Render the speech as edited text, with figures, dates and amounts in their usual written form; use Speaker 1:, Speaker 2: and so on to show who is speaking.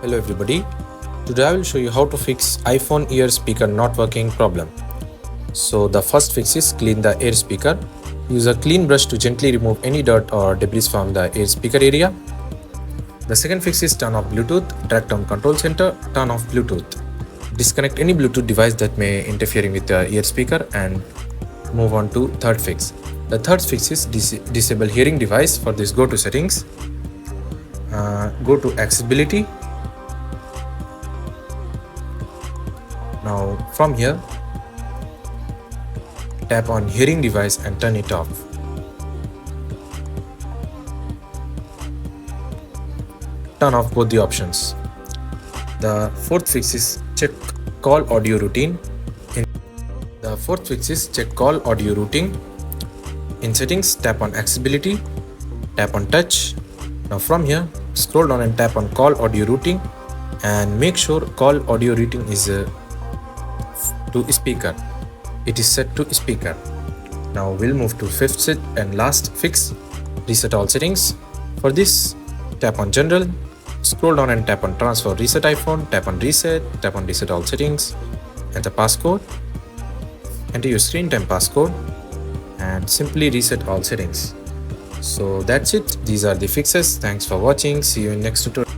Speaker 1: Hello everybody, today I will show you how to fix iPhone ear speaker not working problem. So the first fix is clean the ear speaker. Use a clean brush to gently remove any dirt or debris from the ear speaker area. The second fix is turn off Bluetooth, drag down control center, turn off Bluetooth. Disconnect any Bluetooth device that may interfering with the ear speaker and move on to third fix. The third fix is disable hearing device. For this, go to settings, go to accessibility. Now from here, tap on hearing device and turn it off. Turn off both the options. The fourth fix is check call audio routine. In settings, tap on accessibility, tap on touch. Now from here, scroll down and tap on call audio routing and make sure call audio routing is to speaker. It is set to speaker. Now we'll move to fifth and last fix, reset all settings. For this, tap on general, scroll down and tap on transfer reset iPhone, tap on reset all settings, enter passcode, enter your screen time passcode and simply reset all settings. So that's it. These are the fixes. Thanks for watching. See you in next tutorial.